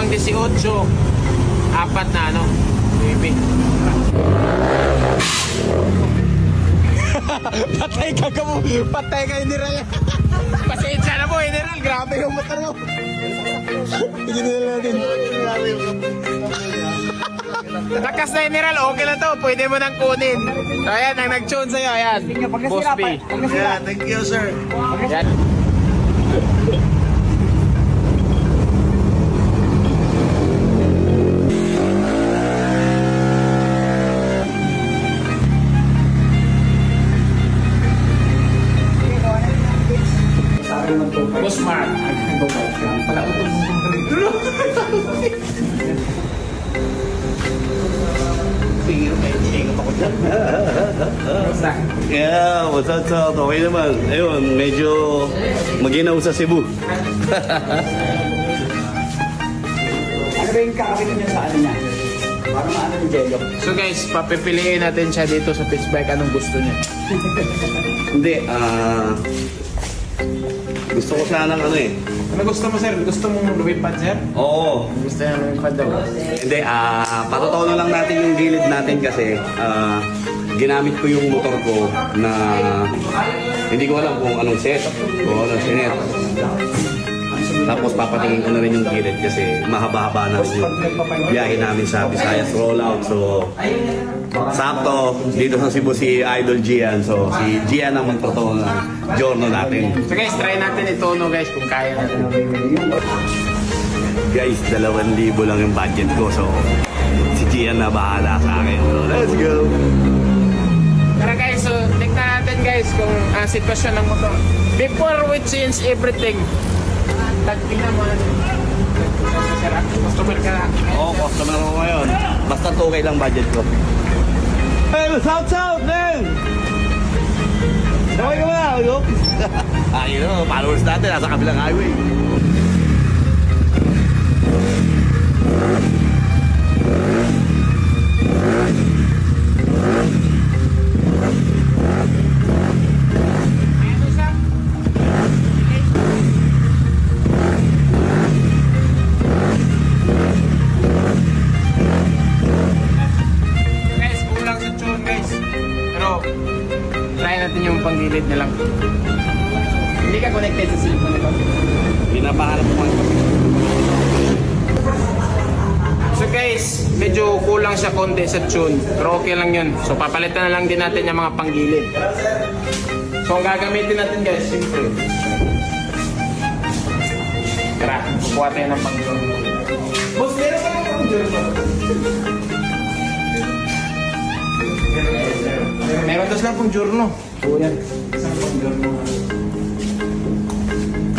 ng 18, apat na ano, baby. Patay ka mo, patay ka General. Pasensya na po General, grabe yung motor mo. Tignan na natin. Lakas na General, okay na to, pwede mo nang kunin. So ayan, ang nag-tune sa'yo, ayan. Boss B. Yeah, thank you, sir. Ayan. Boss Mark. Yeah, what's up, sir? Okay naman. Ayun, medyo maginaw sa Cebu. Ano ba yung kakabit niya sa ano niya? Para maano yung jello. So guys, papipiliin natin siya dito sa pitch bike. Anong gusto niya? Hindi, gusto ko sanang ano eh. Ano gusto mo sir? Gusto mong lumipad sir? Oo. Gusto niya lumipad daw. Hindi, patutunan lang natin yung gilid natin kasi ginamit ko yung motor ko na hindi ko alam kung anong set o anong sinet. Tapos papatingin ko na rin yung gilid kasi mahaba-haba na rin yung biyahe namin sa Visayas rollout. So, sakto, dito sa Cebu si Idol Gian. So, si Gian ang magtotoo ng journal natin. So guys, try natin ito no guys kung kaya natin. Guys, 2,000 lang yung budget ko. So, si Gian na bahala sa akin. So, let's go! Tara guys, so tignan natin guys kung sitwasyon ng motor. Before we change everything, tingnan mo ano. Customer ka na. Oo, customer ko ngayon. Basta 2K lang budget ko. Hey, south, man! Sabay ka ba? Ayun, followers natin, nasa kabilang highway. Guys, kulang sa tune guys. Pero, try natin yung panggilid na lang. Hindi ka connected sa cellphone nito. Pinapaharap mo ito. So guys, medyo kulang siya konti sa tune. Pero okay lang yun. So papalitan na lang din natin yung mga panggilid. So ang gagamitin natin guys, simple. Tara, kukuha tayo ng panggilid. Boss, meron ka ng panggilid? Meron dos lang pong giorno. Oo yan. Isang pang-jorno.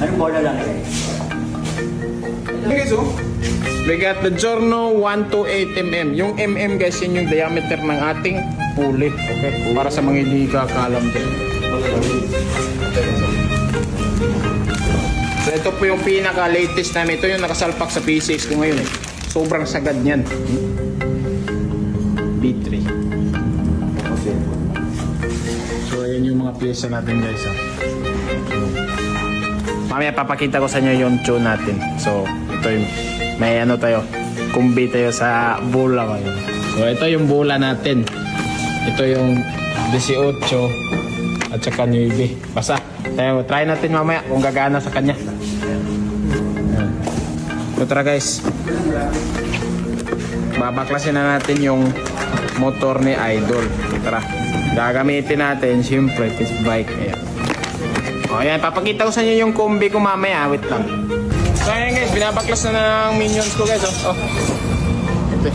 Anong bola lang eh? Okay guys, oh. We got the Giorno 128mm. Yung mm guys, yun yung diameter ng ating pulley. Okay? Para sa mga hindi kakaalam din. So ito po yung pinaka-latest namin. Ito yung nakasalpak sa P6 ko ngayon. Sobrang sagad niyan. B3. So ayan yung mga pyesa natin guys. Mamaya papakita ko sa inyo yung tune natin. So ito yung may ano tayo, kumbi tayo sa bola ngayon. So ito yung bola natin. Ito yung 18 at saka 9. Basta tayo, try natin mamaya kung gagana sa kanya. Ayan. So tara guys. Babaklasin na natin yung motor ni Idol. Tara. Gagamitin natin siyempre this bike. Ayan. O ayan, papakita ko sa inyo yung kumbi ko mamaya. Wait lang. So ayan guys, binabaklas na ng minions ko guys. Oh. Ito.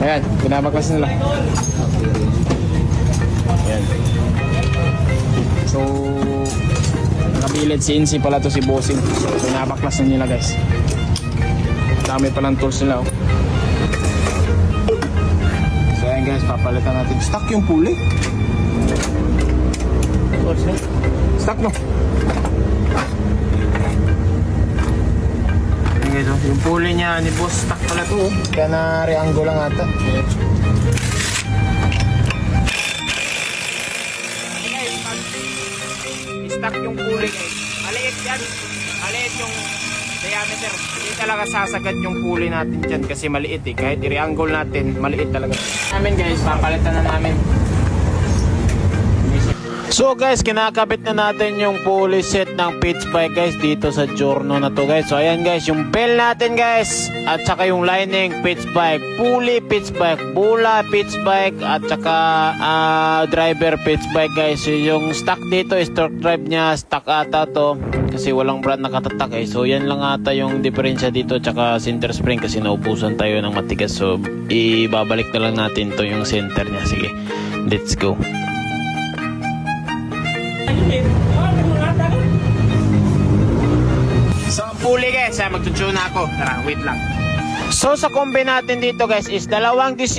Ayan, binabaklas nila. Ayan. So, nakabilid si Insi pala to si Bossing. So, binabaklas na nila guys. Dami palang tools nila. Oh. So ayan guys, papalitan natin. Stuck yung pulley. Stuck no? Ayan guys, oh. Yung pulley niya ni boss stuck pala to. Oh. Kaya na-reangle lang ata. Ayan. Stuck yung pulley guys. Maliit yan. Maliit yung diameter. Hindi talaga sasagad yung pulley natin dyan kasi maliit eh. Kahit i-reangle natin, maliit talaga. Namin guys, papalitan na namin. So guys, kinakabit na natin yung pulley set ng pitch bike guys dito sa Giorno na to guys. So ayan guys, yung bell natin guys at saka yung lining pitch bike, pulley pitch bike, bula pitch bike at saka driver pitch bike guys. So, yung stock dito is torque drive niya, stock ata to kasi walang brand nakatatak eh. So yan lang ata yung diferensya dito at saka center spring kasi naubusan tayo ng matigas. So ibabalik na lang natin to yung center niya. Sige, let's go. So, pulley guys, magtutune na ako. Tara, wait lang. So, sa kombi natin dito guys is 2.18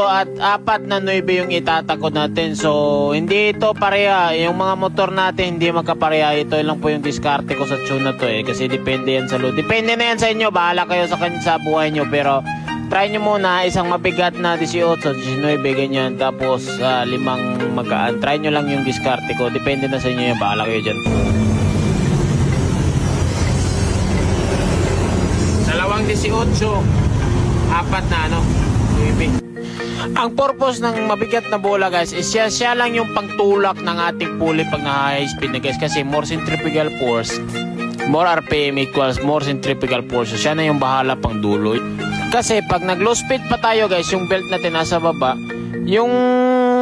at 4 na 9 yung itatakod natin. So, hindi ito pareha. Yung mga motor natin hindi magkapareha. Ito lang po yung diskarte ko sa tune na to eh. Kasi depende yan sa load. Depende na yan sa inyo. Bahala kayo sa buhay nyo. Pero, try nyo muna isang mabigat na 18, 19, ganyan. Tapos, 5 magaan. Try nyo lang yung diskarte ko. Depende na sa inyo yan. Bahala kayo dyan. 2.18, 4 na ano, baby. Ang purpose ng mabigat na bola guys is siya lang yung pangtulak ng ating pulley pag na high speed na guys kasi more centrifugal force, more RPM equals more centrifugal force. So siya na yung bahala pang dulo. Kasi pag nag low speed pa tayo guys, yung belt natin nasa baba, yung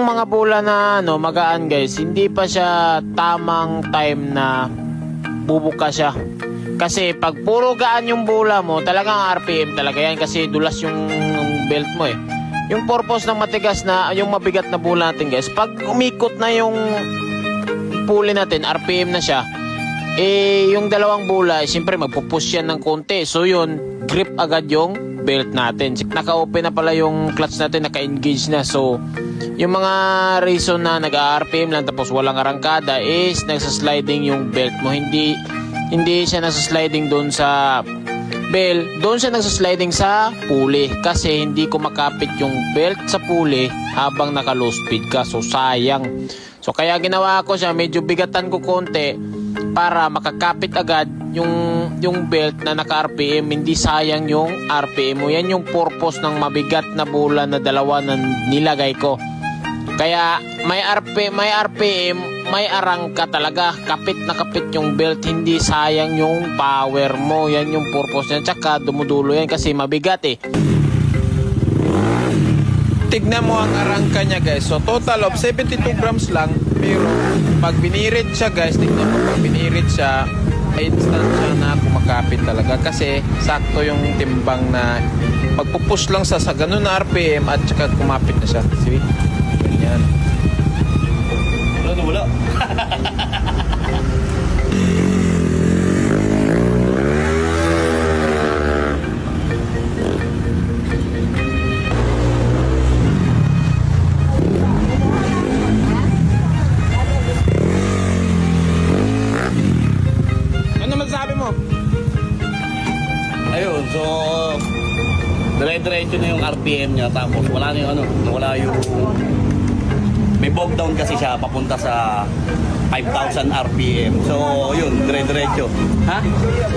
mga bola na ano, magaan guys, hindi pa siya tamang time na bubuka siya. Kasi pag puro gaan yung bola mo, talagang RPM talaga yan kasi dulas yung belt mo eh. Yung purpose ng matigas na, yung mabigat na bola natin guys, pag umikot na yung pulley natin, RPM na siya, eh yung dalawang bola, siyempre magpupush yan ng konti. So yun, grip agad yung belt natin. Naka-open na pala yung clutch natin, naka-engage na. So yung mga reason na nag-RPM lang tapos walang arangkada is nagsasliding yung belt mo. Hindi siya nasa-sliding doon sa belt, doon siya nasa-sliding sa pulley kasi hindi ko makapit yung belt sa pulley habang naka-low speed ka. So sayang. So kaya ginawa ko siya, medyo bigatan ko konti para makakapit agad yung belt na naka-RPM, hindi sayang yung RPM mo. Yan yung purpose ng mabigat na bola na dalawa na nilagay ko. Kaya may RPM, may arangka talaga. Kapit na kapit yung belt, hindi sayang yung power mo. Yan yung purpose niya. Tsaka dumudulo yan kasi mabigat eh. Tignan mo ang arangka niya guys. So total of 72 grams lang. Pero pag binirit siya guys, tignan mo pag binirit siya, instant siya na kumakapit talaga. Kasi sakto yung timbang na pagpupush lang sa ganun na RPM at saka kumapit na siya. See? Yan. Wala. Ano masasabi mo? Ayun, so dire-diretso na yung RPM niya tapos wala na yung ano, wala yung may bob down kasi siya papunta sa 5,000 RPM. So, yun, dire-diretso. Ha?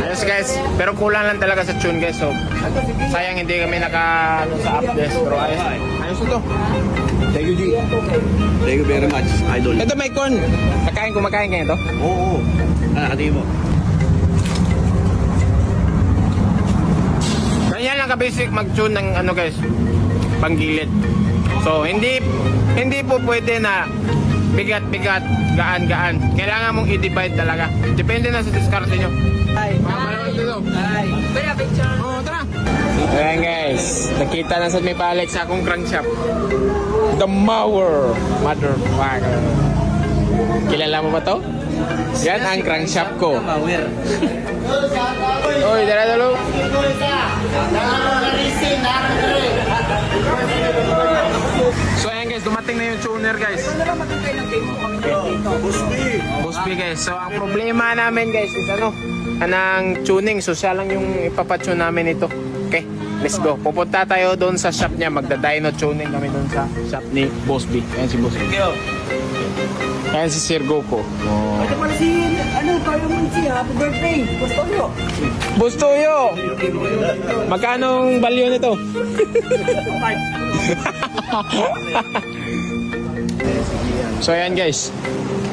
Ayos guys, pero kulang lang talaga sa tune guys. So, sayang hindi kami naka sa updates. Pero ayos ito. Thank you, G. Thank you very much, idol. Ito may corn. Kumakain kayo ito? Oo. Hati mo. Ganyan lang ka-basic mag-tune ng ano guys, panggilid. So, hindi po pwede na bigat-bigat, gaan-gaan. Kailangan mong i-divide talaga. Depende na sa diskarte nyo. Ay, Kuya, picture. Oo, tara. Ayan guys, nakita na sa may balik sa akong crankshaft. The Mower Motherfucker. Kilala mo ba to? Yan ang crankshaft ko. Oy, dala-dalo. So ayan guys, dumating na yung tuner guys. Busby guys. So ang problema namin guys is anang tuning. So siya lang yung ipapatune namin ito. Okay, let's go. Pupunta tayo doon sa shop niya. Magda-dyno tuning kami doon sa shop ni Busby. Ayan si Busby. Thank you. Ayan si Sir Goku. Oh. Ito pala si, Carlo Munsi, happy birthday. Gusto nyo? Bustoyo! Magkano value nito? So ayan guys.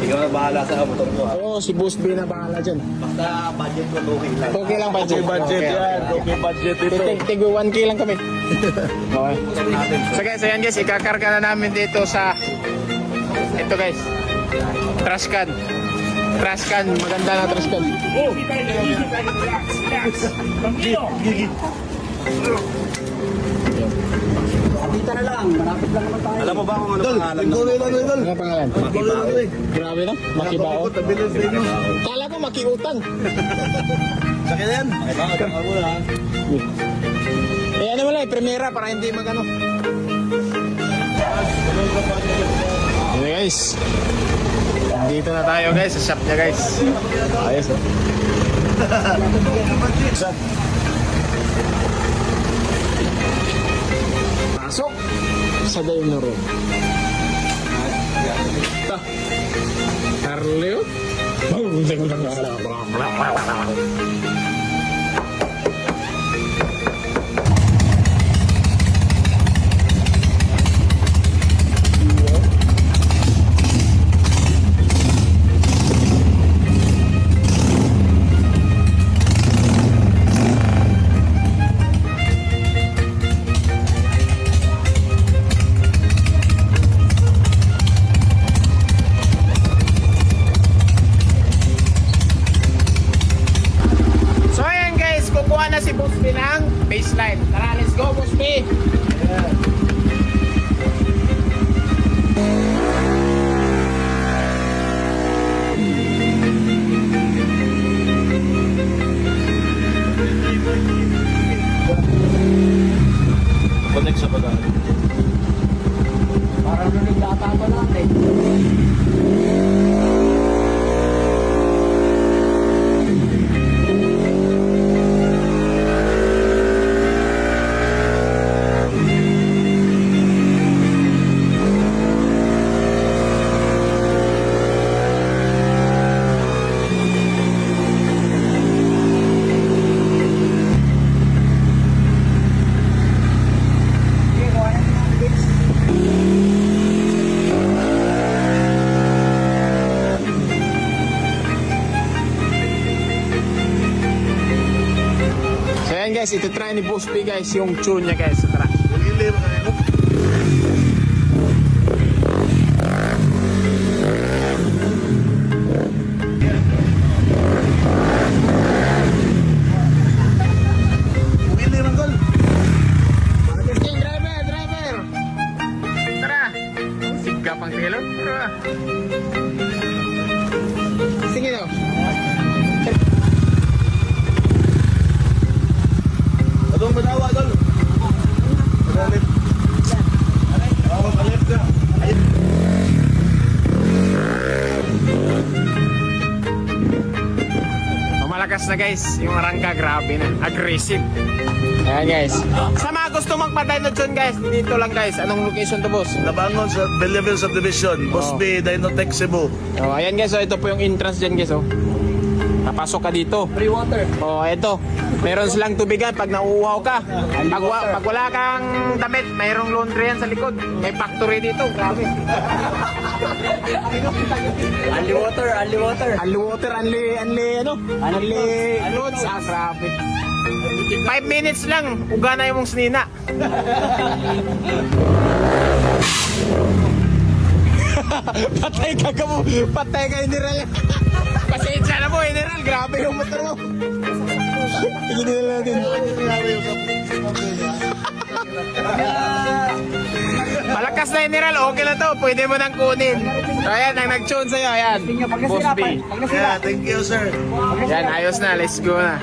Ikaw na bahala sa motor ko. Oo, si Boss B na bahala dyan. Basta budget ko okay lang. Okay lang budget. Okay budget Tigo 1K lang kami. Okay. So guys, ayan guys, ikakarga na namin dito sa ito guys. Trash can. Trash can, maganda na trash can. Dito na lang, malapit lang naman tayo. Alam mo ba kung ano pangalan ng Ano pangalan? Makibao. Grabe no? Makibao. Kala ko makiutang. Sakit yan. Makibao muna ha. Eh ano mo lang, primera para hindi magano. Ano guys? Dito na tayo guys, sa shop niya guys. Ayos oh. Pasok sa dining room. Ta. Carleo? Hindi ko lang alam. So ayan guys, kukuha na si Boss B ng baseline. Tara, let's go Boss B! Connect sa pag Parang nanigata ko lang eh. So ayan guys, ito try ni Boss B guys yung tune niya guys. Tara. King, driver! Tara! Sigap ang telo. Tara! Sige daw. Adong madawa dol. Madalit. Madalit ka. Malakas na guys, yung arangka grabe na, aggressive. Ayan guys. Sa mga gusto magpatay na dyan guys, dito lang guys. Anong location to boss? Nabangon sa Belleville Subdivision, Boss B, Dynotech Cebu. Oh, ayan guys, so ito po yung entrance dyan guys oh. Papasok ka dito. Free water. Oh, ito. Meron silang tubigan pag nauuhaw ka. Pag wala kang damit, mayroong laundry yan sa likod. May factory dito. Grabe. Only water, only water. Only water, only clothes. Ah, grabe. 5 minutes lang, uga na yung mong sinina. Patay ka, General. Pasensya na po, General. Grabe yung motor mo. Tignan na natin. Malakas na, General. Okay na to. Pwede mo nang kunin. So, ayan, ang nag-tune sa'yo. Ayan, Boss B. Yeah, thank you, sir. Yan, ayos na. Let's go na.